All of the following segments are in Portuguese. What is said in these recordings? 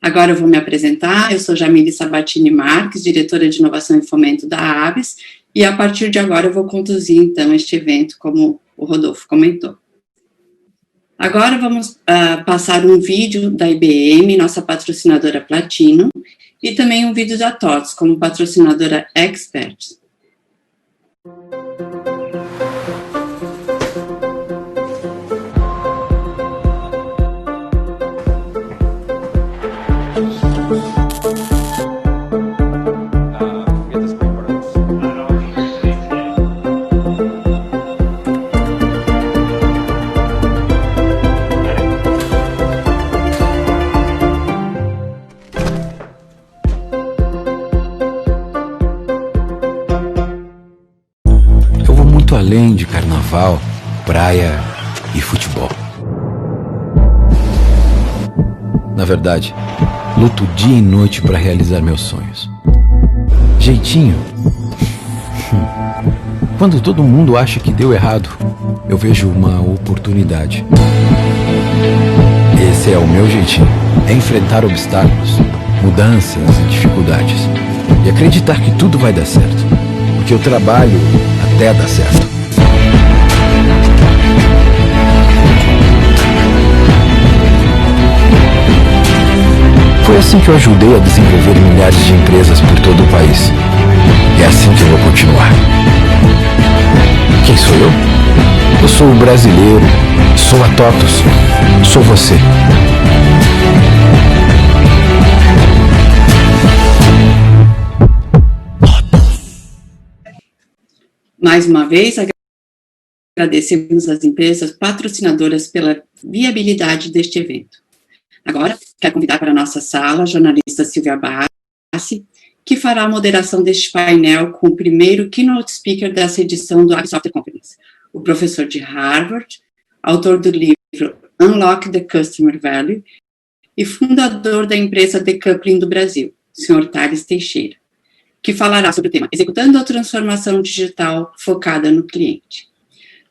Agora eu vou me apresentar, eu sou Jamile Sabatini Marques, diretora de Inovação e Fomento da ABS, e a partir de agora eu vou conduzir, então, este evento, como o Rodolfo comentou. Agora vamos passar um vídeo da IBM, nossa patrocinadora Platino, e também um vídeo da TOTS, como patrocinadora Expert. Além de carnaval, praia e futebol. Na verdade, luto dia e noite para realizar meus sonhos. Jeitinho? Quando todo mundo acha que deu errado, eu vejo uma oportunidade. Esse é o meu jeitinho. É enfrentar obstáculos, mudanças e dificuldades. E acreditar que tudo vai dar certo. Porque eu trabalho até dar certo. Foi assim que eu ajudei a desenvolver milhares de empresas por todo o país. E é assim que eu vou continuar. Quem sou eu? Eu sou o brasileiro, sou a TOTS, sou você. Mais uma vez, agradecemos às empresas patrocinadoras pela viabilidade deste evento. Agora, quero convidar para a nossa sala a jornalista Silvia Bassi, que fará a moderação deste painel com o primeiro keynote speaker dessa edição do ABS Software Conference, o professor de Harvard, autor do livro Unlock the Customer Value e fundador da empresa Decoupling do Brasil, Sr. Thales Teixeira, que falará sobre o tema Executando a Transformação Digital Focada no Cliente.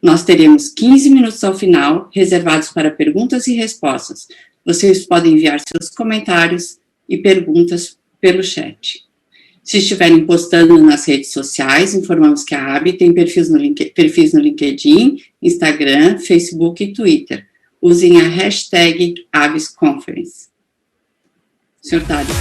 Nós teremos 15 minutos ao final, reservados para perguntas e respostas. Vocês podem enviar seus comentários e perguntas pelo chat. Se estiverem postando nas redes sociais, informamos que a AB tem perfis no LinkedIn, Instagram, Facebook e Twitter. Usem a hashtag ABSConference. Sr. Thales.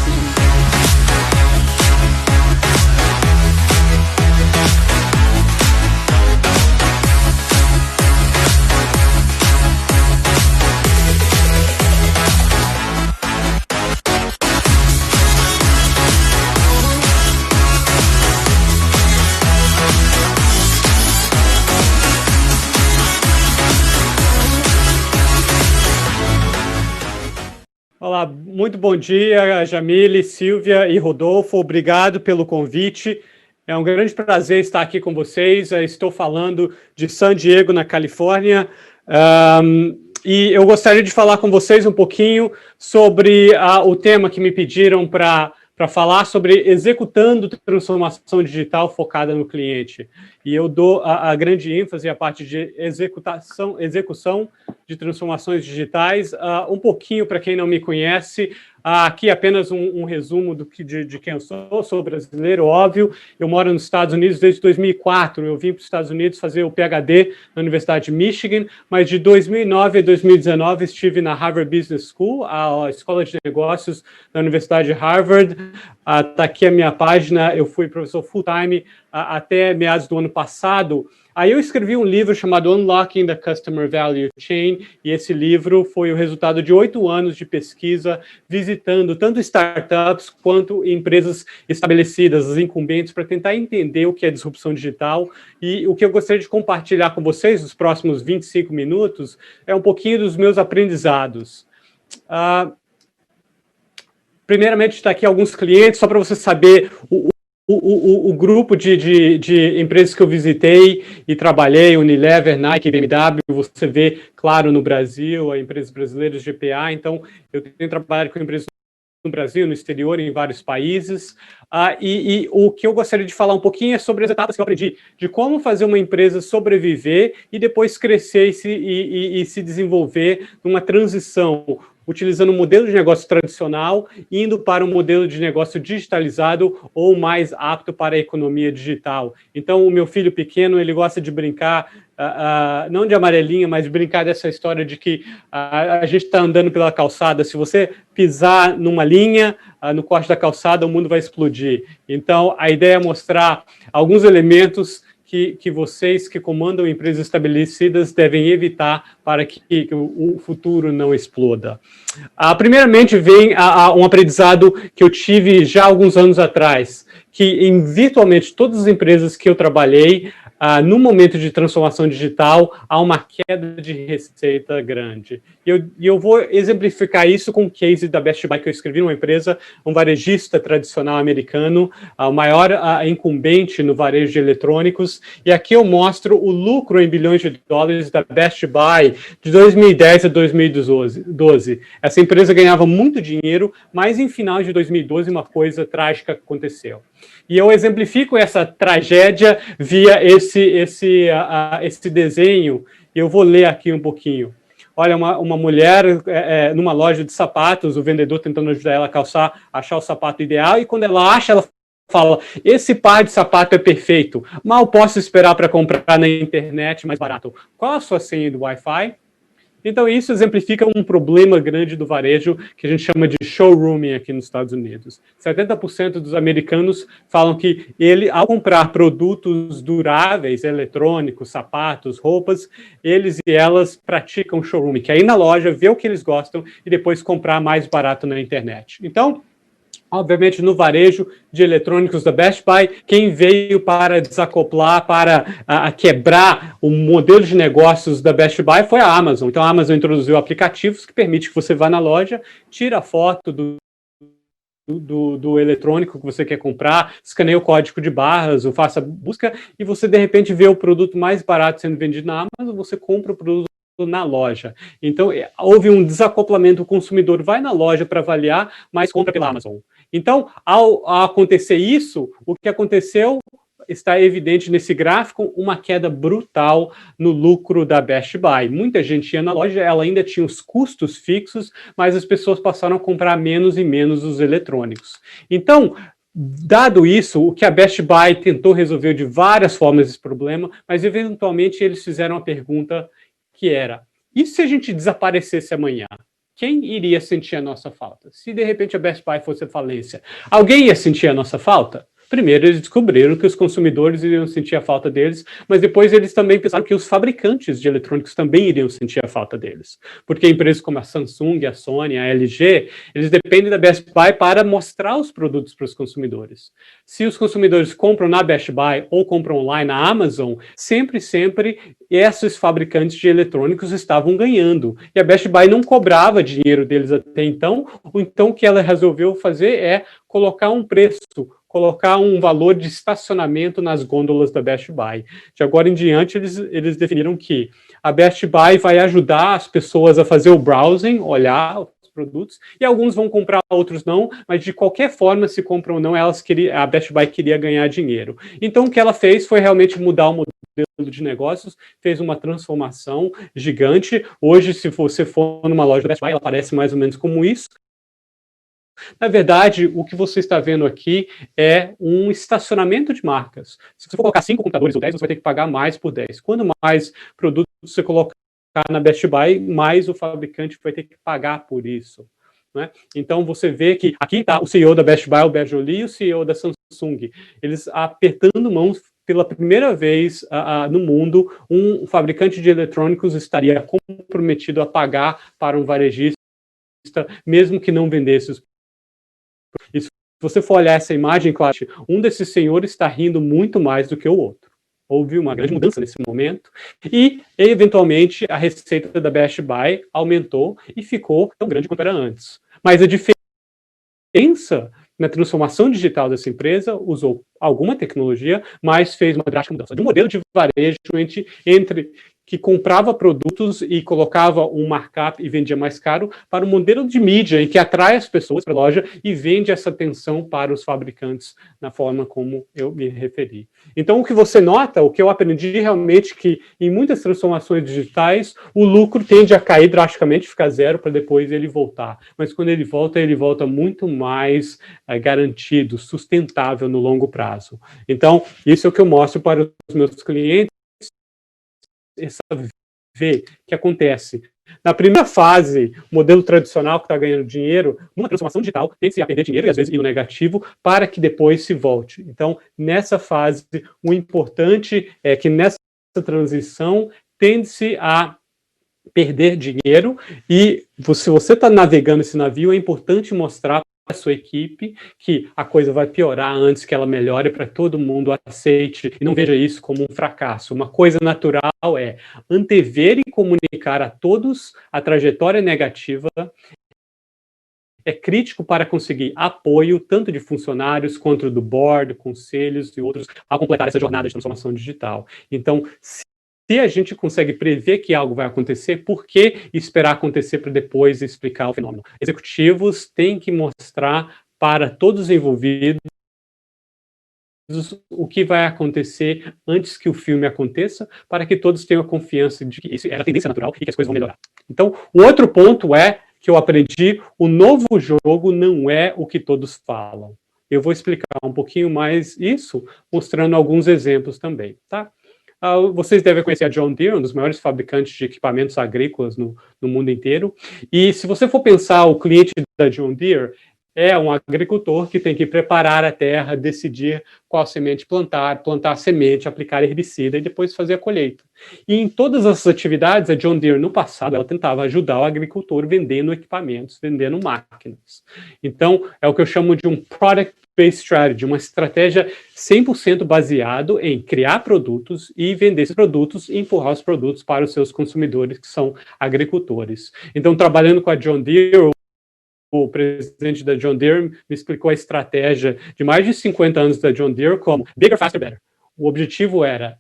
Olá, muito bom dia, Jamile, Silvia e Rodolfo, obrigado pelo convite. É um grande prazer estar aqui com vocês. Estou falando de San Diego, na Califórnia, e eu gostaria de falar com vocês um pouquinho sobre o tema que me pediram para falar sobre executando transformação digital focada no cliente. E eu dou a grande ênfase à parte de execução de transformações digitais. Um pouquinho, para quem não me conhece, aqui apenas um resumo de quem eu sou brasileiro, óbvio. Eu moro nos Estados Unidos desde 2004, eu vim para os Estados Unidos fazer o PhD na Universidade de Michigan, mas de 2009 a 2019 estive na Harvard Business School, a escola de negócios da Universidade de Harvard. Está aqui a minha página, eu fui professor full-time até meados do ano passado. Aí eu escrevi um livro chamado Unlocking the Customer Value Chain, e esse livro foi o resultado de 8 anos de pesquisa, visitando tanto startups quanto empresas estabelecidas, as incumbentes, para tentar entender o que é disrupção digital. E o que eu gostaria de compartilhar com vocês nos próximos 25 minutos é um pouquinho dos meus aprendizados. Primeiramente, está aqui alguns clientes, só para você saber o grupo de empresas que eu visitei e trabalhei, Unilever, Nike, BMW, você vê, claro, no Brasil, empresas brasileiras, GPA, então eu tenho trabalhado com empresas no Brasil, no exterior, em vários países, e o que eu gostaria de falar um pouquinho é sobre as etapas que eu aprendi, de como fazer uma empresa sobreviver e depois crescer e se desenvolver numa transição utilizando um modelo de negócio tradicional, indo para um modelo de negócio digitalizado ou mais apto para a economia digital. Então, o meu filho pequeno, ele gosta de brincar, não de amarelinha, mas de brincar dessa história de que a gente está andando pela calçada, se você pisar numa linha, no corte da calçada, o mundo vai explodir. Então, a ideia é mostrar alguns elementos que vocês que comandam empresas estabelecidas devem evitar para que o futuro não exploda. Primeiramente, vem um aprendizado que eu tive já alguns anos atrás, que em virtualmente todas as empresas que eu trabalhei, no momento de transformação digital, há uma queda de receita grande. E eu vou exemplificar isso com o case da Best Buy que eu escrevi numa empresa, um varejista tradicional americano, o maior incumbente no varejo de eletrônicos, e aqui eu mostro o lucro em bilhões de dólares da Best Buy de 2010 a 2012. Essa empresa ganhava muito dinheiro, mas em final de 2012 uma coisa trágica aconteceu. E eu exemplifico essa tragédia via esse desenho, e eu vou ler aqui um pouquinho. Olha, uma mulher numa loja de sapatos, o vendedor tentando ajudar ela a achar o sapato ideal, e quando ela acha, ela fala, esse par de sapato é perfeito, mal posso esperar para comprar na internet mais barato. Qual a sua senha do Wi-Fi? Então, isso exemplifica um problema grande do varejo que a gente chama de showrooming aqui nos Estados Unidos. 70% dos americanos falam que ao comprar produtos duráveis, eletrônicos, sapatos, roupas, eles e elas praticam showrooming, que é ir na loja, ver o que eles gostam e depois comprar mais barato na internet. Então, obviamente, no varejo de eletrônicos da Best Buy, quem veio para desacoplar, para quebrar o modelo de negócios da Best Buy foi a Amazon. Então, a Amazon introduziu aplicativos que permite que você vá na loja, tira a foto do eletrônico que você quer comprar, escaneia o código de barras, ou faça busca, e você, de repente, vê o produto mais barato sendo vendido na Amazon, você compra o produto na loja. Então, houve um desacoplamento, o consumidor vai na loja para avaliar, mas compra pela Amazon. Então, ao acontecer isso, o que aconteceu está evidente nesse gráfico, uma queda brutal no lucro da Best Buy. Muita gente ia na loja, ela ainda tinha os custos fixos, mas as pessoas passaram a comprar menos e menos os eletrônicos. Então, dado isso, o que a Best Buy tentou resolver de várias formas esse problema, mas eventualmente eles fizeram uma pergunta que era, e se a gente desaparecesse amanhã? Quem iria sentir a nossa falta? Se de repente a Best Buy fosse falência, alguém ia sentir a nossa falta? Primeiro, eles descobriram que os consumidores iriam sentir a falta deles, mas depois eles também pensaram que os fabricantes de eletrônicos também iriam sentir a falta deles. Porque empresas como a Samsung, a Sony, a LG, eles dependem da Best Buy para mostrar os produtos para os consumidores. Se os consumidores compram na Best Buy ou compram online na Amazon, sempre esses fabricantes de eletrônicos estavam ganhando. E a Best Buy não cobrava dinheiro deles até então, então o que ela resolveu fazer é colocar um preço, colocar um valor de estacionamento nas gôndolas da Best Buy. De agora em diante, eles definiram que a Best Buy vai ajudar as pessoas a fazer o browsing, olhar os produtos, e alguns vão comprar, outros não, mas de qualquer forma, se compram ou não, a Best Buy queria ganhar dinheiro. Então, o que ela fez foi realmente mudar o modelo de negócios, fez uma transformação gigante. Hoje, se você for numa loja da Best Buy, ela parece mais ou menos como isso. Na verdade, o que você está vendo aqui é um estacionamento de marcas. Se você for colocar 5 computadores ou 10, você vai ter que pagar mais por 10. Quanto mais produtos você colocar na Best Buy, mais o fabricante vai ter que pagar por isso. Né? Então, você vê que aqui está o CEO da Best Buy, Albert Joly, e o CEO da Samsung. Eles apertando mãos. Pela primeira vez no mundo, um fabricante de eletrônicos estaria comprometido a pagar para um varejista, mesmo que não vendesse os. E se você for olhar essa imagem, claro, um desses senhores está rindo muito mais do que o outro. Houve uma grande mudança nesse momento e, eventualmente, a receita da Best Buy aumentou e ficou tão grande quanto era antes. Mas a diferença na transformação digital dessa empresa usou alguma tecnologia, mas fez uma drástica mudança de um modelo de varejo que comprava produtos e colocava um markup e vendia mais caro, para um modelo de mídia em que atrai as pessoas para a loja e vende essa atenção para os fabricantes na forma como eu me referi. Então, o que você nota, o que eu aprendi realmente, que em muitas transformações digitais, o lucro tende a cair drasticamente, ficar zero, para depois ele voltar. Mas quando ele volta muito mais garantido, sustentável no longo prazo. Então, isso é o que eu mostro para os meus clientes, essa V que acontece. Na primeira fase, o modelo tradicional que está ganhando dinheiro, numa transformação digital, tem-se a perder dinheiro e às vezes ir no negativo, para que depois se volte. Então, nessa fase, o importante é que nessa transição tende-se a perder dinheiro e se você está navegando esse navio, é importante mostrar para a sua equipe que a coisa vai piorar antes que ela melhore, para todo mundo aceite e não veja isso como um fracasso. Uma coisa natural é antever e comunicar a todos a trajetória negativa. É crítico para conseguir apoio tanto de funcionários quanto do board, conselhos e outros a completar essa jornada de transformação digital. Então, se a gente consegue prever que algo vai acontecer, por que esperar acontecer para depois explicar o fenômeno? Executivos têm que mostrar para todos os envolvidos o que vai acontecer antes que o filme aconteça, para que todos tenham a confiança de que isso era a tendência natural e que as coisas vão melhorar. Então, o outro ponto é que eu aprendi, o novo jogo não é o que todos falam. Eu vou explicar um pouquinho mais isso, mostrando alguns exemplos também, tá? Vocês devem conhecer a John Deere, um dos maiores fabricantes de equipamentos agrícolas no mundo inteiro. E se você for pensar, o cliente da John Deere é um agricultor que tem que preparar a terra, decidir qual semente plantar a semente, aplicar herbicida e depois fazer a colheita. E em todas essas atividades, a John Deere, no passado, ela tentava ajudar o agricultor vendendo equipamentos, vendendo máquinas. Então, é o que eu chamo de um product-based strategy, uma estratégia 100% baseado em criar produtos e vender esses produtos e empurrar os produtos para os seus consumidores, que são agricultores. Então, trabalhando com a John Deere, o presidente da John Deere me explicou a estratégia de mais de 50 anos da John Deere como bigger, faster, better. O objetivo era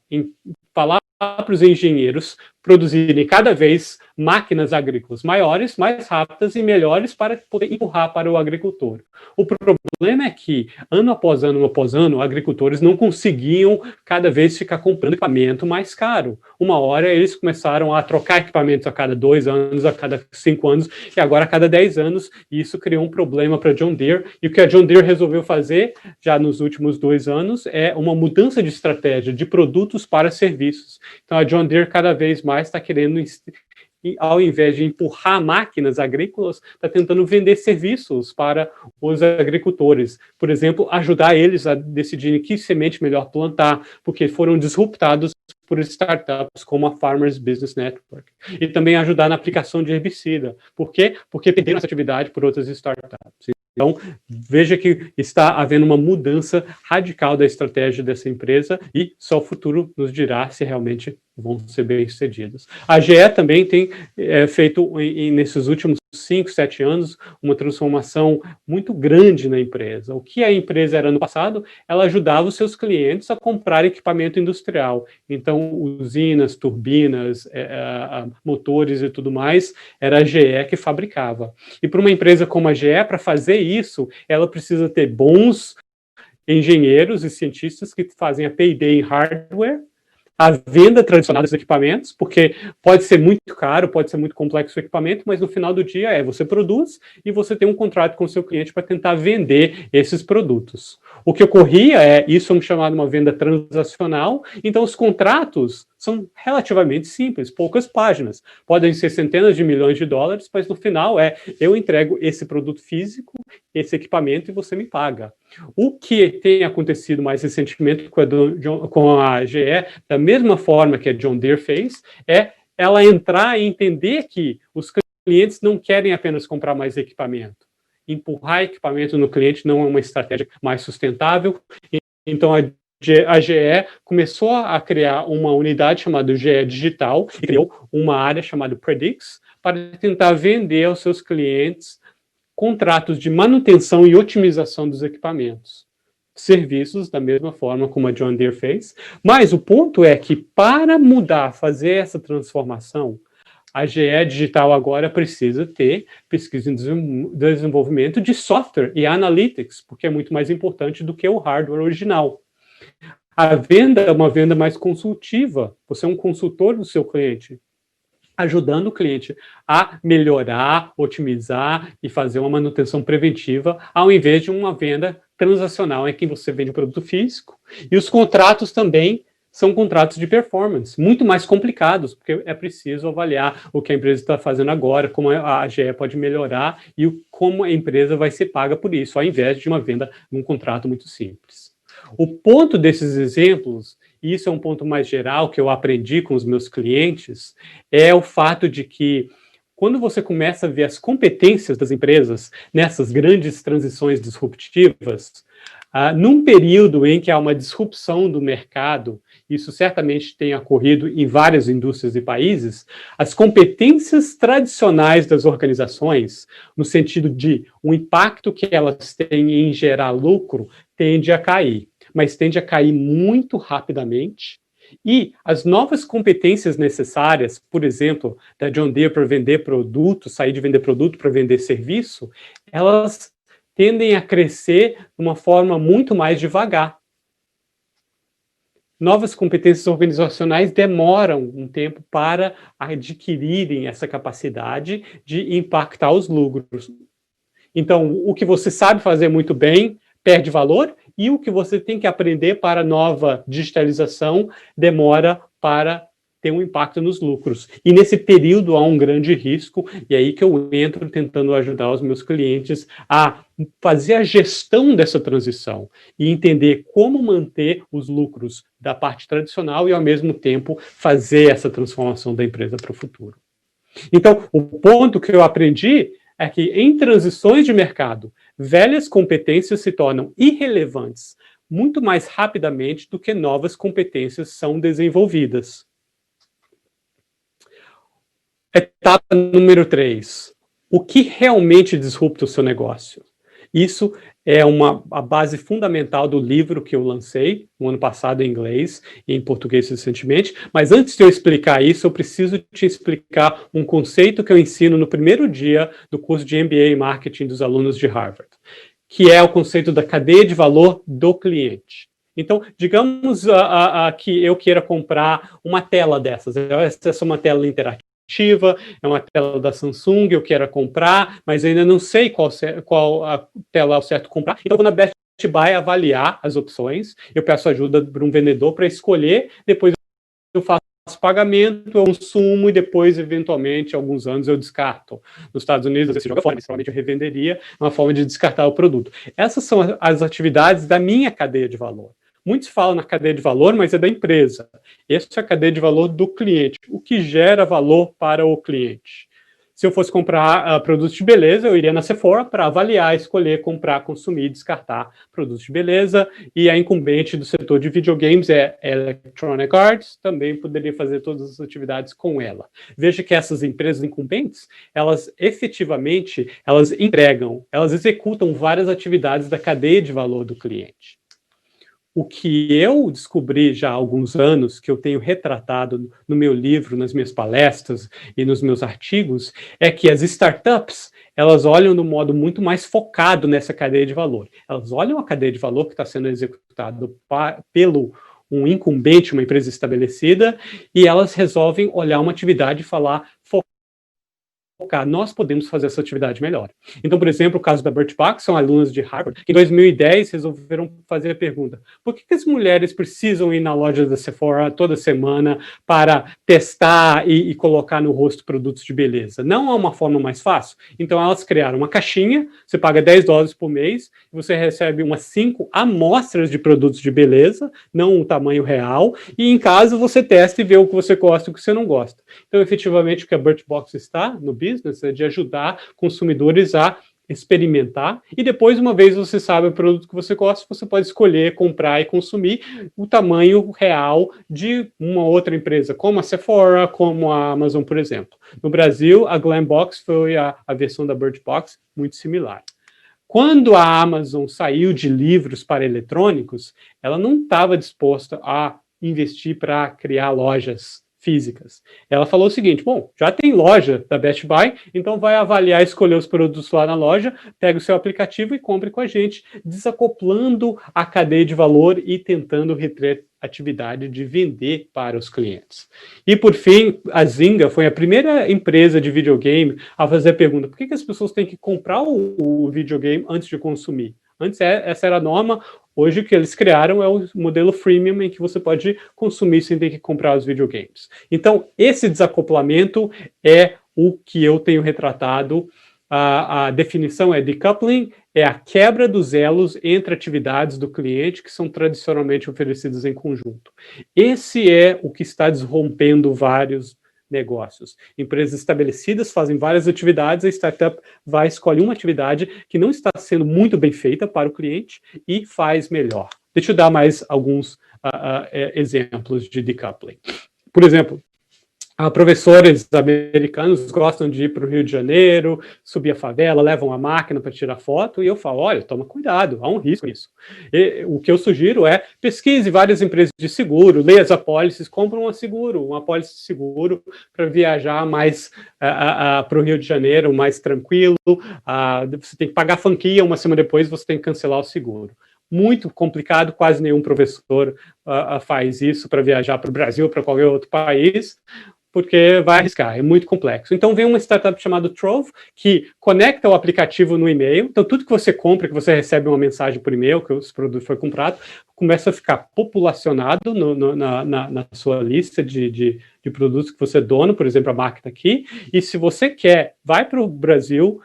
falar para os engenheiros produzirem cada vez máquinas agrícolas maiores, mais rápidas e melhores para poder empurrar para o agricultor. O problema é que, ano após ano, agricultores não conseguiam cada vez ficar comprando equipamento mais caro. Uma hora eles começaram a trocar equipamentos a cada 2 anos, a cada 5 anos, e agora a cada 10 anos, e isso criou um problema para a John Deere. E o que a John Deere resolveu fazer, já nos últimos 2 anos, é uma mudança de estratégia de produtos para serviços. Então a John Deere cada vez mais está querendo, ao invés de empurrar máquinas agrícolas, está tentando vender serviços para os agricultores. Por exemplo, ajudar eles a decidirem que semente melhor plantar, porque foram disruptados por startups como a Farmers Business Network. E também ajudar na aplicação de herbicida. Por quê? Porque perderam essa atividade por outras startups. Então, veja que está havendo uma mudança radical da estratégia dessa empresa e só o futuro nos dirá se realmente vão ser bem-sucedidos. A GE também tem feito, nesses últimos 5, 7 anos, uma transformação muito grande na empresa. O que a empresa era no passado? Ela ajudava os seus clientes a comprar equipamento industrial. Então, usinas, turbinas, motores e tudo mais, era a GE que fabricava. E para uma empresa como a GE, para fazer isso, ela precisa ter bons engenheiros e cientistas que fazem a P&D em hardware, a venda tradicional desses equipamentos, porque pode ser muito caro, pode ser muito complexo o equipamento, mas no final do dia você produz e você tem um contrato com o seu cliente para tentar vender esses produtos. O que ocorria isso é chamado uma venda transacional, então os contratos são relativamente simples, poucas páginas, podem ser centenas de milhões de dólares, mas no final eu entrego esse produto físico, esse equipamento e você me paga. O que tem acontecido mais recentemente com a GE, da mesma forma que a John Deere fez, é ela entrar e entender que os clientes não querem apenas comprar mais equipamento. Empurrar equipamento no cliente não é uma estratégia mais sustentável. Então, a GE começou a criar uma unidade chamada GE Digital e criou uma área chamada Predix para tentar vender aos seus clientes contratos de manutenção e otimização dos equipamentos. serviços da mesma forma como a John Deere fez. Mas o ponto é que para mudar, fazer essa transformação, a GE Digital agora precisa ter pesquisa e desenvolvimento de software e analytics, porque é muito mais importante do que o hardware original. A venda é uma venda mais consultiva. Você é um consultor do seu cliente, ajudando o cliente a melhorar, otimizar e fazer uma manutenção preventiva, ao invés de uma venda transacional em que você vende o produto físico. E os contratos também são contratos de performance, muito mais complicados, porque é preciso avaliar o que a empresa está fazendo agora, como a GE pode melhorar e como a empresa vai ser paga por isso, ao invés de uma venda num contrato muito simples. O ponto desses exemplos, e isso é um ponto mais geral que eu aprendi com os meus clientes, é o fato de que quando você começa a ver as competências das empresas nessas grandes transições disruptivas, num período em que há uma disrupção do mercado, isso certamente tem ocorrido em várias indústrias e países, as competências tradicionais das organizações, no sentido de o impacto que elas têm em gerar lucro, tende a cair, mas tende a cair muito rapidamente. E as novas competências necessárias, por exemplo, da John Deere para vender produto, sair de vender produto para vender serviço, elas tendem a crescer de uma forma muito mais devagar. Novas competências organizacionais demoram um tempo para adquirirem essa capacidade de impactar os lucros. Então, o que você sabe fazer muito bem perde valor, e o que você tem que aprender para a nova digitalização demora para ter um impacto nos lucros. E nesse período há um grande risco, e é aí que eu entro tentando ajudar os meus clientes a fazer a gestão dessa transição e entender como manter os lucros da parte tradicional e, ao mesmo tempo, fazer essa transformação da empresa para o futuro. Então, o ponto que eu aprendi é que, em transições de mercado, velhas competências se tornam irrelevantes muito mais rapidamente do que novas competências são desenvolvidas. Etapa número 3. O que realmente disrupta o seu negócio? Isso é a base fundamental do livro que eu lancei no ano passado em inglês e em português recentemente. Mas antes de eu explicar isso, eu preciso te explicar um conceito que eu ensino no primeiro dia do curso de MBA em Marketing dos alunos de Harvard, que é o conceito da cadeia de valor do cliente. Então, digamos que eu queira comprar uma tela dessas. Essa é uma tela interativa, é uma tela da Samsung, eu quero comprar, mas ainda não sei qual a tela ao certo comprar. Então, eu vou na Best Buy avaliar as opções, eu peço ajuda para um vendedor para escolher, depois eu faço pagamento, eu consumo e depois, eventualmente, alguns anos eu descarto. Nos Estados Unidos, você joga fora, provavelmente eu revenderia, uma forma de descartar o produto. Essas são as atividades da minha cadeia de valor. Muitos falam na cadeia de valor, mas é da empresa. Essa é a cadeia de valor do cliente, o que gera valor para o cliente. Se eu fosse comprar produtos de beleza, eu iria na Sephora para avaliar, escolher, comprar, consumir, descartar produtos de beleza. E a incumbente do setor de videogames é Electronic Arts, também poderia fazer todas as atividades com ela. Veja que essas empresas incumbentes, elas efetivamente, elas entregam, elas executam várias atividades da cadeia de valor do cliente. O que eu descobri já há alguns anos, que eu tenho retratado no meu livro, nas minhas palestras e nos meus artigos, é que as startups, elas olham de modo muito mais focado nessa cadeia de valor. Elas olham a cadeia de valor que está sendo executada pelo um incumbente, uma empresa estabelecida, e elas resolvem olhar uma atividade e falar, nós podemos fazer essa atividade melhor. Então, por exemplo, o caso da Birchbox, são alunos de Harvard, que em 2010 resolveram fazer a pergunta: por que as mulheres precisam ir na loja da Sephora toda semana para testar e colocar no rosto produtos de beleza? Não há uma forma mais fácil? Então, elas criaram uma caixinha, você paga $10 por mês, e você recebe umas 5 amostras de produtos de beleza, não o tamanho real, e em casa você testa e vê o que você gosta e o que você não gosta. Então, efetivamente, o que a Birchbox está no business é de ajudar consumidores a experimentar, e depois, uma vez você sabe o produto que você gosta, você pode escolher, comprar e consumir o tamanho real de uma outra empresa, como a Sephora, como a Amazon, por exemplo. No Brasil, a Glambox foi a versão da Birchbox muito similar. Quando a Amazon saiu de livros para eletrônicos, ela não estava disposta a investir para criar lojas físicas. Ela falou o seguinte, bom, já tem loja da Best Buy, então vai avaliar, escolher os produtos lá na loja, pega o seu aplicativo e compre com a gente, desacoplando a cadeia de valor e tentando reter atividade de vender para os clientes. E, por fim, a Zynga foi a primeira empresa de videogame a fazer a pergunta, por que as pessoas têm que comprar o videogame antes de consumir? Antes, essa era a norma. Hoje, o que eles criaram é o modelo freemium, em que você pode consumir sem ter que comprar os videogames. Então, esse desacoplamento é o que eu tenho retratado. A definição é decoupling, é a quebra dos elos entre atividades do cliente que são tradicionalmente oferecidas em conjunto. Esse é o que está desrompendo vários negócios. Empresas estabelecidas fazem várias atividades, a startup vai escolher uma atividade que não está sendo muito bem feita para o cliente e faz melhor. Deixa eu dar mais alguns exemplos de decoupling. Por exemplo, professores americanos gostam de ir para o Rio de Janeiro, subir a favela, levam a máquina para tirar foto, e eu falo, olha, toma cuidado, há um risco nisso. E, o que eu sugiro é, pesquise várias empresas de seguro, leia as apólices, compre uma apólice de seguro para viajar mais para o Rio de Janeiro, mais tranquilo, você tem que pagar franquia, uma semana depois você tem que cancelar o seguro. Muito complicado, quase nenhum professor faz isso para viajar para o Brasil ou para qualquer outro país, porque vai arriscar, é muito complexo. Então vem uma startup chamada Trove, que conecta o aplicativo no e-mail, então tudo que você compra, que você recebe uma mensagem por e-mail, que o produto foi comprado, começa a ficar populacionado na sua lista de produtos que você dona, por exemplo, a máquina aqui, e se você quer, vai para o Brasil,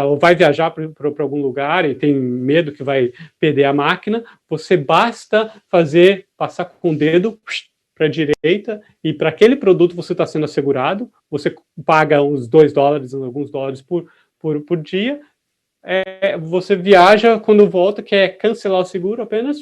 ou vai viajar para algum lugar e tem medo que vai perder a máquina, você basta passar com o dedo para a direita, e para aquele produto você está sendo assegurado, você paga uns $2, alguns dólares por dia, você viaja, quando volta, quer cancelar o seguro, apenas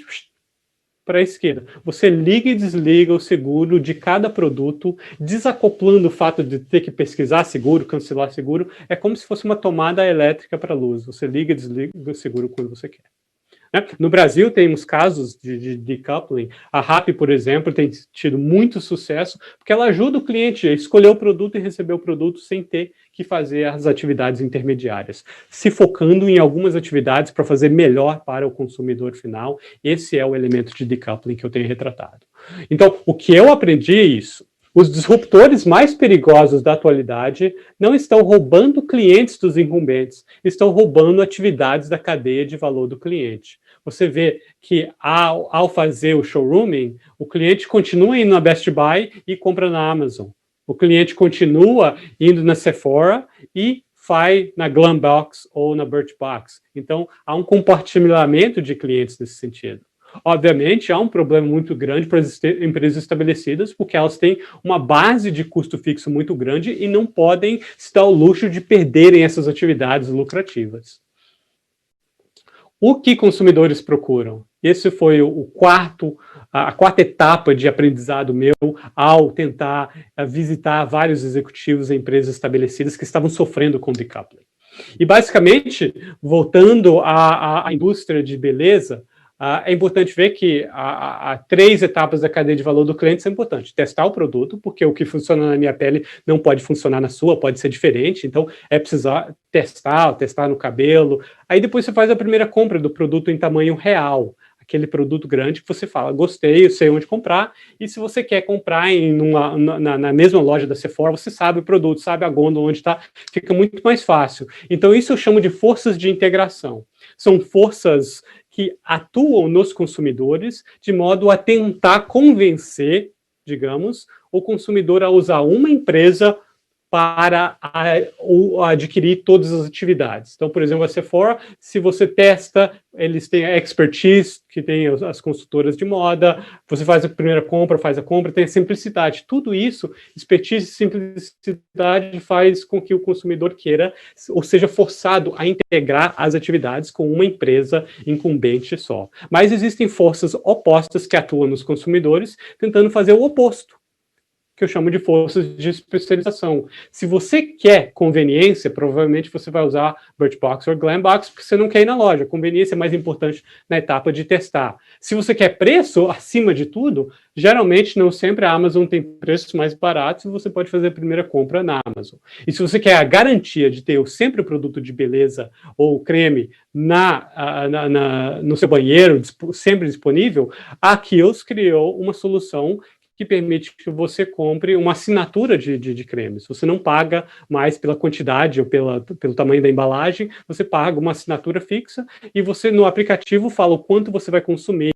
para a esquerda. Você liga e desliga o seguro de cada produto, desacoplando o fato de ter que pesquisar seguro, cancelar seguro, é como se fosse uma tomada elétrica para a luz, você liga e desliga o seguro quando você quer. No Brasil, temos casos de decoupling. A RAP, por exemplo, tem tido muito sucesso, porque ela ajuda o cliente a escolher o produto e receber o produto sem ter que fazer as atividades intermediárias, se focando em algumas atividades para fazer melhor para o consumidor final. Esse é o elemento de decoupling que eu tenho retratado. Então, o que eu aprendi é isso. Os disruptores mais perigosos da atualidade não estão roubando clientes dos incumbentes, estão roubando atividades da cadeia de valor do cliente. Você vê que ao fazer o showrooming, o cliente continua indo na Best Buy e compra na Amazon. O cliente continua indo na Sephora e vai na Glambox ou na Birchbox. Então, há um compartilhamento de clientes nesse sentido. Obviamente, há um problema muito grande para as empresas estabelecidas, porque elas têm uma base de custo fixo muito grande e não podem se dar o luxo de perderem essas atividades lucrativas. O que consumidores procuram? Esse foi a quarta etapa de aprendizado meu ao tentar visitar vários executivos em empresas estabelecidas que estavam sofrendo com decoupling. E, basicamente, voltando à indústria de beleza, é importante ver que há 3 etapas da cadeia de valor do cliente são importantes. Testar o produto, porque o que funciona na minha pele não pode funcionar na sua, pode ser diferente, então é precisar testar no cabelo. Aí depois você faz a primeira compra do produto em tamanho real, aquele produto grande que você fala, gostei, eu sei onde comprar, e se você quer comprar na mesma loja da Sephora, você sabe o produto, sabe a gôndola onde está, fica muito mais fácil. Então isso eu chamo de forças de integração. São forças que atuam nos consumidores de modo a tentar convencer, digamos, o consumidor a usar uma empresa para adquirir todas as atividades. Então, por exemplo, a Sephora, se você testa, eles têm a expertise, que tem as consultoras de moda, você faz a primeira compra, faz a compra, tem a simplicidade. Tudo isso, expertise e simplicidade, faz com que o consumidor queira, ou seja, forçado a integrar as atividades com uma empresa incumbente só. Mas existem forças opostas que atuam nos consumidores, tentando fazer o oposto. que eu chamo de forças de especialização. Se você quer conveniência, provavelmente você vai usar Birchbox ou Glambox, porque você não quer ir na loja. Conveniência é mais importante na etapa de testar. Se você quer preço, acima de tudo, geralmente, não sempre a Amazon tem preços mais baratos e você pode fazer a primeira compra na Amazon. E se você quer a garantia de ter sempre o produto de beleza ou creme no seu banheiro, sempre disponível, a Kiehl's criou uma solução que permite que você compre uma assinatura de cremes. Você não paga mais pela quantidade ou pelo tamanho da embalagem, você paga uma assinatura fixa e você, no aplicativo, fala o quanto você vai consumir.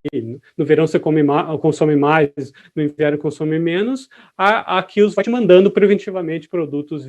No verão você consome mais, no inverno consome menos. A Kiehl's vai te mandando preventivamente produtos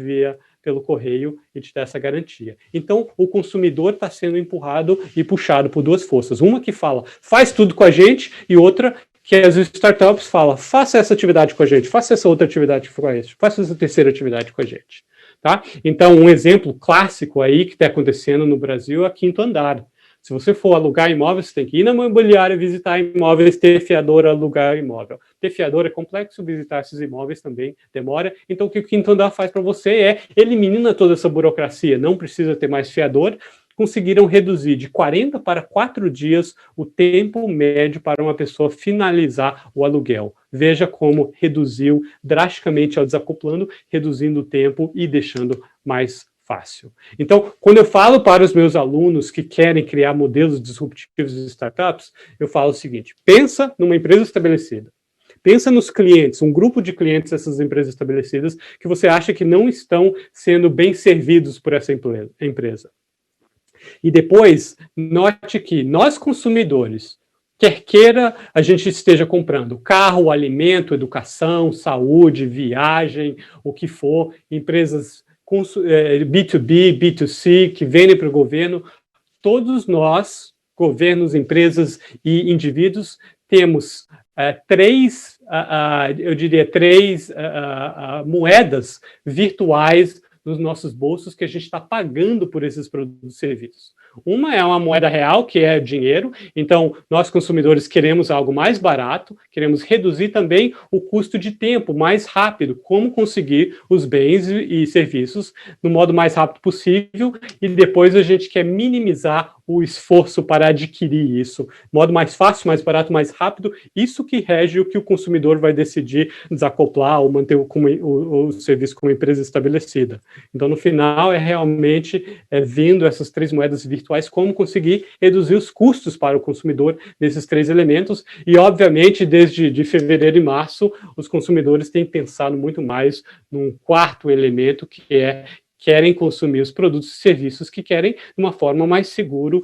pelo correio e te dá essa garantia. Então, o consumidor está sendo empurrado e puxado por duas forças. Uma que fala, faz tudo com a gente, e outra que as startups falam, faça essa atividade com a gente, faça essa outra atividade com a gente, faça essa terceira atividade com a gente. Tá? Então, um exemplo clássico aí que está acontecendo no Brasil é Quinto Andar. Se você for alugar imóvel, você tem que ir na imobiliária, visitar imóveis, ter fiador, alugar imóvel. Ter fiador é complexo, visitar esses imóveis também demora. Então, o que o Quinto Andar faz para você é eliminar toda essa burocracia. Não precisa ter mais fiador. Conseguiram reduzir de 40 para 4 dias o tempo médio para uma pessoa finalizar o aluguel. Veja como reduziu drasticamente ao desacoplando, reduzindo o tempo e deixando mais fácil. Então, quando eu falo para os meus alunos que querem criar modelos disruptivos de startups, eu falo o seguinte, pensa numa empresa estabelecida. Pensa nos clientes, um grupo de clientes dessas empresas estabelecidas que você acha que não estão sendo bem servidos por essa empresa. E depois, note que nós consumidores, quer queira a gente esteja comprando carro, alimento, educação, saúde, viagem, o que for, empresas B2B, B2C, que vendem para o governo, todos nós, governos, empresas e indivíduos, temos três moedas virtuais nos nossos bolsos que a gente está pagando por esses produtos e serviços. Uma é uma moeda real, que é dinheiro, então nós consumidores queremos algo mais barato, queremos reduzir também o custo de tempo mais rápido, como conseguir os bens e serviços no modo mais rápido possível, e depois a gente quer minimizar o esforço para adquirir isso, modo mais fácil, mais barato, mais rápido, isso que rege o que o consumidor vai decidir desacoplar ou manter o serviço como empresa estabelecida. Então, no final, é realmente vendo essas três moedas virtuais, como conseguir reduzir os custos para o consumidor desses três elementos, e, obviamente, desde fevereiro e março, os consumidores têm pensado muito mais num quarto elemento, que é querem consumir os produtos e serviços que querem de uma forma mais segura,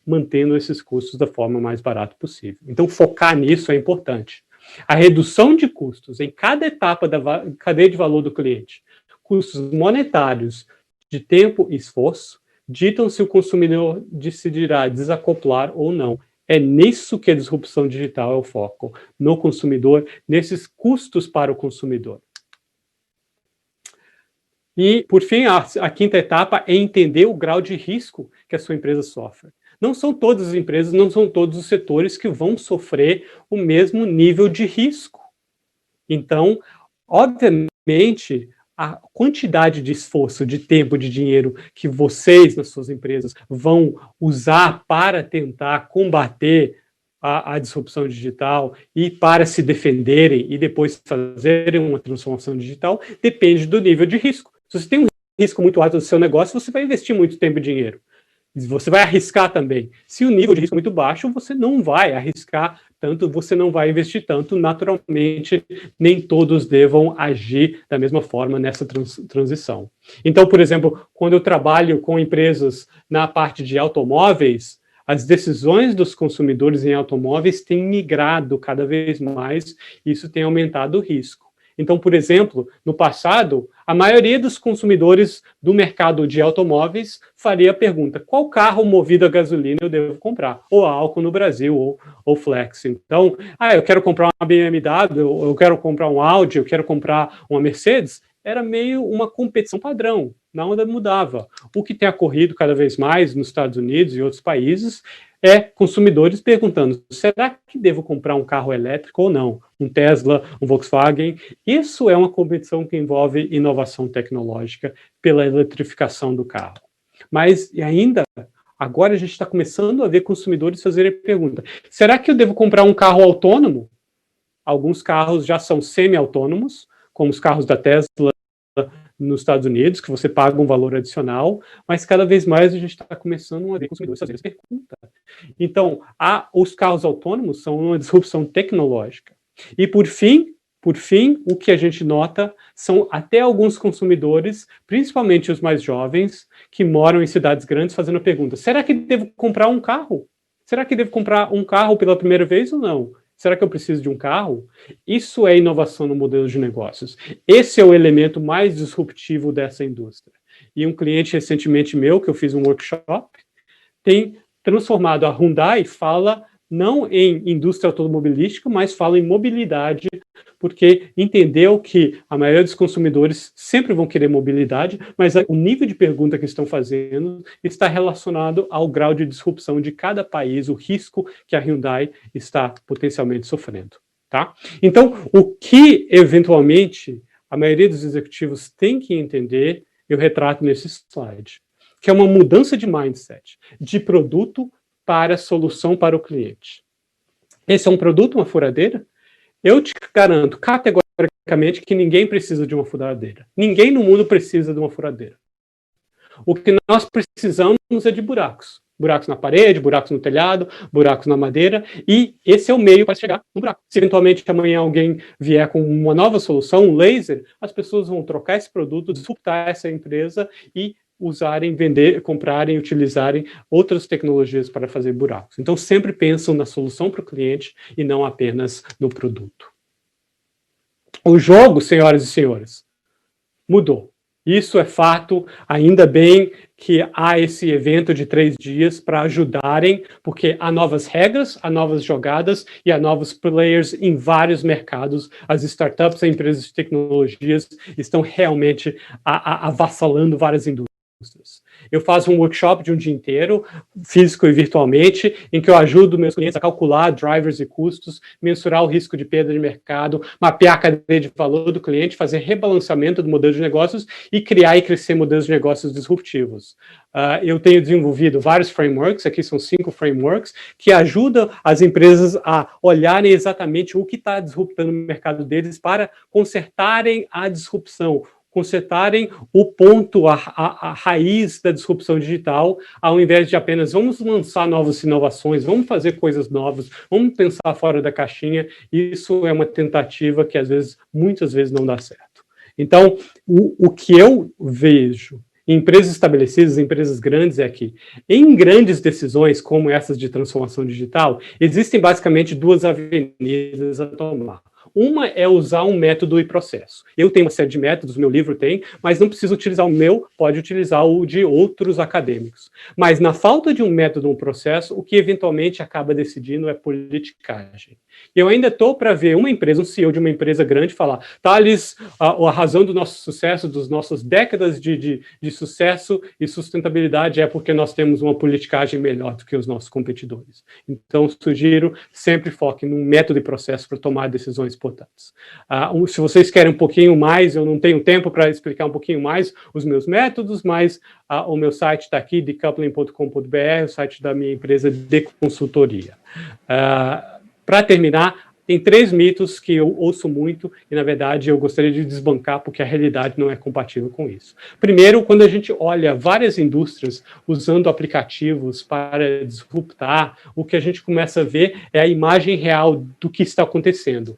mantendo esses custos da forma mais barata possível. Então, focar nisso é importante. A redução de custos em cada etapa da cadeia de valor do cliente, custos monetários, de tempo e esforço, ditam se o consumidor decidirá desacoplar ou não. É nisso que a disrupção digital é o foco, no consumidor, nesses custos para o consumidor. E, por fim, a quinta etapa é entender o grau de risco que a sua empresa sofre. Não são todas as empresas, não são todos os setores que vão sofrer o mesmo nível de risco. Então, obviamente, a quantidade de esforço, de tempo, de dinheiro que vocês, nas suas empresas, vão usar para tentar combater a disrupção digital e para se defenderem e depois fazerem uma transformação digital, depende do nível de risco. Se você tem um risco muito alto do seu negócio, você vai investir muito tempo e dinheiro. Você vai arriscar também. Se o nível de risco é muito baixo, você não vai arriscar tanto, você não vai investir tanto. Naturalmente, nem todos devam agir da mesma forma nessa transição. Então, por exemplo, quando eu trabalho com empresas na parte de automóveis, as decisões dos consumidores em automóveis têm migrado cada vez mais, e isso tem aumentado o risco. Então, por exemplo, no passado, a maioria dos consumidores do mercado de automóveis faria a pergunta: qual carro movido a gasolina eu devo comprar? Ou a álcool no Brasil, ou Flex. Então, eu quero comprar uma BMW, eu quero comprar um Audi, eu quero comprar uma Mercedes. Era meio uma competição padrão, na onda mudava. O que tem ocorrido cada vez mais nos Estados Unidos e outros países é consumidores perguntando, será que devo comprar um carro elétrico ou não? Um Tesla, um Volkswagen? Isso é uma competição que envolve inovação tecnológica pela eletrificação do carro. Mas e ainda, agora a gente está começando a ver consumidores fazerem pergunta, será que eu devo comprar um carro autônomo? Alguns carros já são semi-autônomos, como os carros da Tesla nos Estados Unidos, que você paga um valor adicional, mas cada vez mais a gente está começando a ver consumidores fazerem essa pergunta. Então, os carros autônomos são uma disrupção tecnológica. E, por fim, o que a gente nota são até alguns consumidores, principalmente os mais jovens, que moram em cidades grandes, fazendo a pergunta, será que devo comprar um carro? Será que devo comprar um carro pela primeira vez ou não? Será que eu preciso de um carro? Isso é inovação no modelo de negócios. Esse é o elemento mais disruptivo dessa indústria. E um cliente recentemente meu, que eu fiz um workshop, tem transformado a Hyundai, fala não em indústria automobilística, mas fala em mobilidade, porque entendeu que a maioria dos consumidores sempre vão querer mobilidade, mas o nível de pergunta que estão fazendo está relacionado ao grau de disrupção de cada país, o risco que a Hyundai está potencialmente sofrendo. Tá? Então, o que, eventualmente, a maioria dos executivos tem que entender, eu retrato nesse slide, que é uma mudança de mindset, de produto para solução para o cliente. Esse é um produto, uma furadeira? Eu te garanto categoricamente que ninguém precisa de uma furadeira. Ninguém no mundo precisa de uma furadeira. O que nós precisamos é de buracos. Buracos na parede, buracos no telhado, buracos na madeira, e esse é o meio para chegar no buraco. Se eventualmente amanhã alguém vier com uma nova solução, um laser, as pessoas vão trocar esse produto, disruptar essa empresa e usarem, vender, comprarem, utilizarem outras tecnologias para fazer buracos. Então, sempre pensam na solução para o cliente e não apenas no produto. O jogo, senhoras e senhores, mudou. Isso é fato, ainda bem que há esse evento de 3 dias para ajudarem, porque há novas regras, há novas jogadas e há novos players em vários mercados. As startups e empresas de tecnologias estão realmente avassalando várias indústrias. Eu faço um workshop de um dia inteiro, físico e virtualmente, em que eu ajudo meus clientes a calcular drivers e custos, mensurar o risco de perda de mercado, mapear a cadeia de valor do cliente, fazer rebalanceamento do modelo de negócios e criar e crescer modelos de negócios disruptivos. Eu tenho desenvolvido vários frameworks, aqui são 5 frameworks, que ajudam as empresas a olharem exatamente o que está disruptando o mercado deles para consertarem a disrupção, consertarem o ponto, a raiz da disrupção digital, ao invés de apenas vamos lançar novas inovações, vamos fazer coisas novas, vamos pensar fora da caixinha. Isso é uma tentativa que, muitas vezes, não dá certo. Então, o que eu vejo em empresas estabelecidas, empresas grandes, é que, em grandes decisões, como essas de transformação digital, existem basicamente 2 avenidas a tomar. Uma é usar um método e processo. Eu tenho uma série de métodos, meu livro tem, mas não precisa utilizar o meu, pode utilizar o de outros acadêmicos. Mas na falta de um método ou um processo, o que eventualmente acaba decidindo é politicagem. Eu ainda estou para ver uma empresa, um CEO de uma empresa grande falar, Thales, a razão do nosso sucesso, das nossas décadas de sucesso e sustentabilidade é porque nós temos uma politicagem melhor do que os nossos competidores. Então, sugiro, sempre foque num método e processo para tomar decisões importantes. Se vocês querem um pouquinho mais, eu não tenho tempo para explicar um pouquinho mais os meus métodos, mas o meu site está aqui, decoupling.com.br, o site da minha empresa de consultoria. Para terminar, tem 3 mitos que eu ouço muito e, na verdade, eu gostaria de desbancar porque a realidade não é compatível com isso. Primeiro, quando a gente olha várias indústrias usando aplicativos para disruptar, o que a gente começa a ver é a imagem real do que está acontecendo.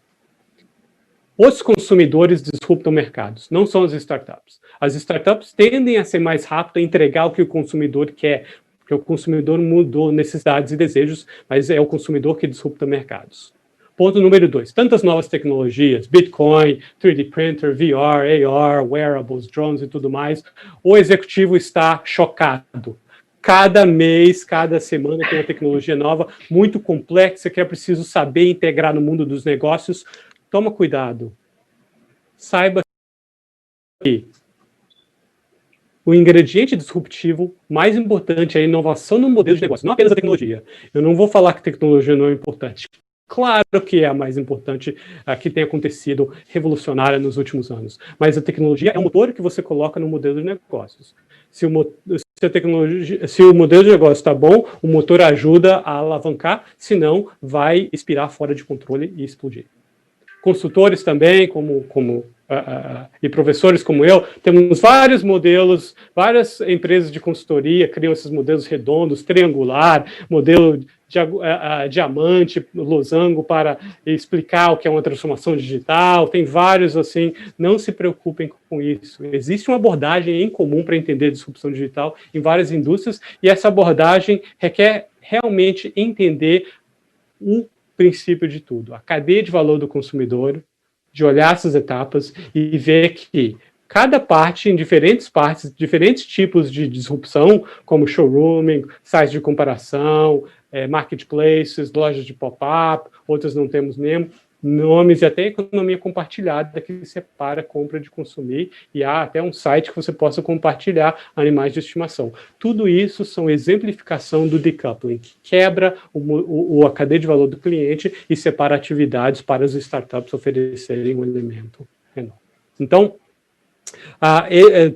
Os consumidores disruptam mercados, não são as startups. As startups tendem a ser mais rápidas a entregar o que o consumidor quer, porque o consumidor mudou necessidades e desejos, mas é o consumidor que disrupta mercados. Ponto número 2, tantas novas tecnologias, Bitcoin, 3D printer, VR, AR, wearables, drones e tudo mais, o executivo está chocado. Cada mês, cada semana tem uma tecnologia nova, muito complexa, que é preciso saber integrar no mundo dos negócios. Toma cuidado. Saiba que o ingrediente disruptivo mais importante é a inovação no modelo de negócio, não apenas a tecnologia. Eu não vou falar que tecnologia não é importante. Claro que é a mais importante que tem acontecido revolucionária nos últimos anos. Mas a tecnologia é o motor que você coloca no modelo de negócios. Se o modelo de negócio está bom, o motor ajuda a alavancar, senão vai expirar fora de controle e explodir. Consultores também, e professores como eu, temos vários modelos, várias empresas de consultoria criam esses modelos redondos, triangular, modelo diamante, losango, para explicar o que é uma transformação digital. Tem vários assim, não se preocupem com isso. Existe uma abordagem em comum para entender disrupção digital em várias indústrias, e essa abordagem requer realmente entender o princípio de tudo, a cadeia de valor do consumidor, de olhar essas etapas e ver que cada parte, em diferentes partes, diferentes tipos de disrupção, como showrooming, sites de comparação, marketplaces, lojas de pop-up, outras não temos mesmo, nomes e até economia compartilhada que separa a compra de consumir, e há até um site que você possa compartilhar animais de estimação. Tudo isso são exemplificação do decoupling, que quebra a cadeia de valor do cliente e separa atividades para as startups oferecerem um elemento enorme. Então,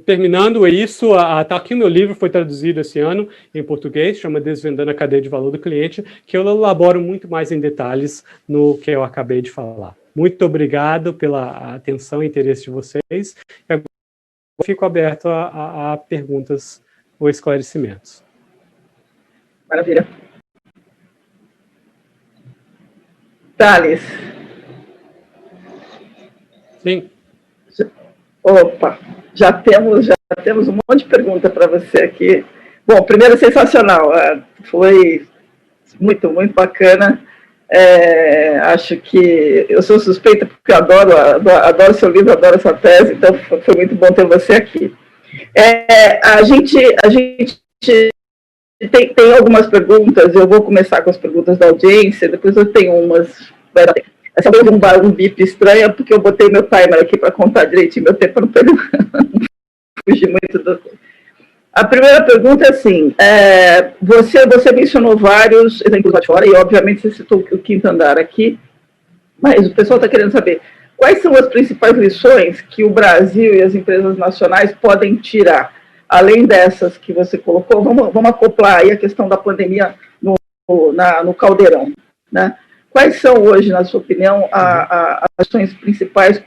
terminando isso, tá aqui o meu livro, foi traduzido esse ano em português, chama Desvendando a Cadeia de Valor do Cliente, que eu elaboro muito mais em detalhes no que eu acabei de falar. Muito obrigado pela atenção e interesse de vocês. Eu fico aberto a perguntas ou esclarecimentos. Maravilha. Thales. Sim. Opa, já temos um monte de pergunta para você aqui. Bom, primeiro, sensacional, foi muito, muito bacana. Acho que eu sou suspeita porque eu adoro seu livro, adoro essa tese, então foi muito bom ter você aqui. A gente tem algumas perguntas, eu vou começar com as perguntas da audiência, depois eu tenho umas... Essa vez um bip estranho, porque eu botei meu timer aqui para contar direitinho meu tempo, para não fugir muito do... A primeira pergunta é assim, você mencionou vários exemplos lá de fora, e obviamente você citou o quinto andar aqui, mas o pessoal está querendo saber quais são as principais lições que o Brasil e as empresas nacionais podem tirar, além dessas que você colocou. Vamos acoplar aí a questão da pandemia no caldeirão, né? Quais são hoje, na sua opinião, as ações principais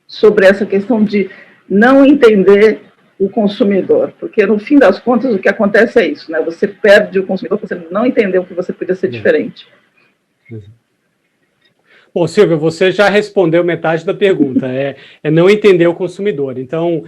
sobre essa questão de não entender o consumidor? Porque, no fim das contas, o que acontece é isso, né? Você perde o consumidor porque você não entendeu que você podia ser diferente. Bom, Silvia, você já respondeu metade da pergunta, é não entender o consumidor. Então,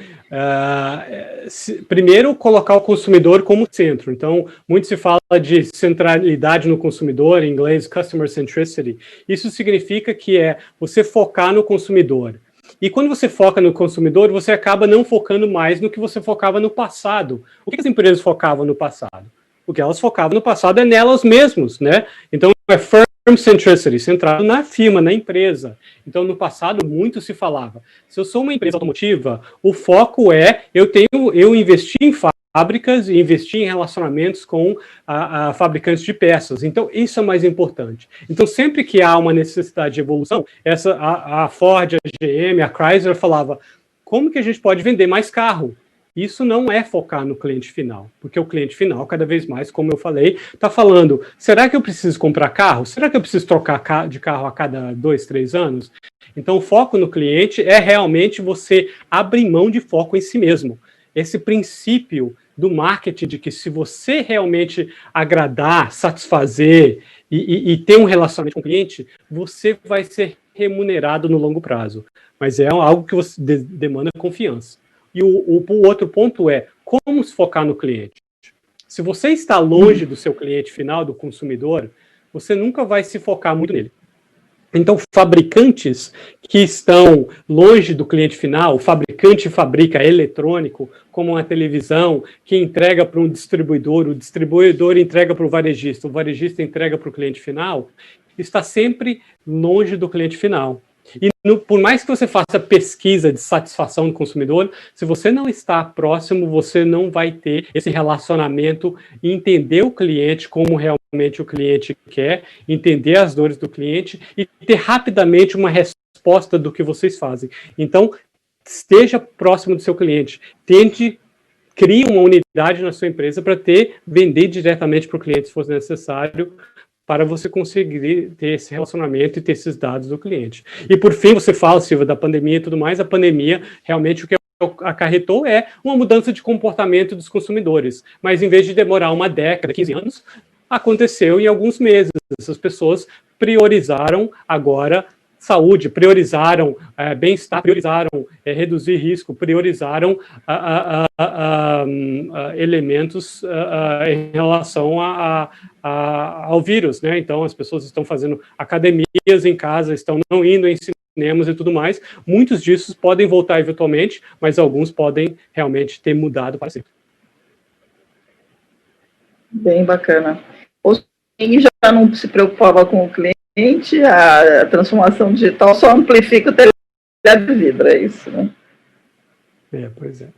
primeiro, colocar o consumidor como centro. Então, muito se fala de centralidade no consumidor, em inglês, customer centricity. Isso significa que você focar no consumidor. E quando você foca no consumidor, você acaba não focando mais no que você focava no passado. O que as empresas focavam no passado? O que elas focavam no passado é nelas mesmas, né? Então, firm centricity, centrado na firma, na empresa. Então, no passado, muito se falava. Se eu sou uma empresa automotiva, o foco eu investi em fábricas e investi em relacionamentos com fabricantes de peças. Então, isso é mais importante. Então, sempre que há uma necessidade de evolução, a Ford, a GM, a Chrysler falava, como que a gente pode vender mais carro? Isso não é focar no cliente final, porque o cliente final, cada vez mais, como eu falei, está falando, será que eu preciso comprar carro? Será que eu preciso trocar de carro a cada 2, 3 anos? Então, o foco no cliente é realmente você abrir mão de foco em si mesmo. Esse princípio do marketing de que se você realmente agradar, satisfazer e ter um relacionamento com o cliente, você vai ser remunerado no longo prazo. Mas é algo que você demanda confiança. E o outro ponto é como se focar no cliente. Se você está longe do seu cliente final, do consumidor, você nunca vai se focar muito nele. Então, fabricantes que estão longe do cliente final, o fabricante fabrica eletrônico, como uma televisão, que entrega para um distribuidor, o distribuidor entrega para o varejista entrega para o cliente final, está sempre longe do cliente final. E por mais que você faça pesquisa de satisfação do consumidor, se você não está próximo, você não vai ter esse relacionamento e entender o cliente como realmente o cliente quer, entender as dores do cliente e ter rapidamente uma resposta do que vocês fazem. Então, esteja próximo do seu cliente. Crie uma unidade na sua empresa para vender diretamente para o cliente, se for necessário, para você conseguir ter esse relacionamento e ter esses dados do cliente. E por fim, você fala, Silvia, da pandemia e tudo mais, a pandemia realmente o que acarretou é uma mudança de comportamento dos consumidores, mas em vez de demorar uma década, 15 anos, aconteceu em alguns meses. Essas pessoas priorizaram agora saúde, priorizaram bem-estar, priorizaram reduzir risco, priorizaram elementos em relação ao vírus, né? Então, as pessoas estão fazendo academias em casa, estão não indo em cinemas e tudo mais. Muitos disso podem voltar eventualmente, mas alguns podem realmente ter mudado para sempre. Bem bacana. Ou seja, já não se preocupava com o cliente, a transformação digital só amplifica o telhado de vidro, é isso, né? Pois é.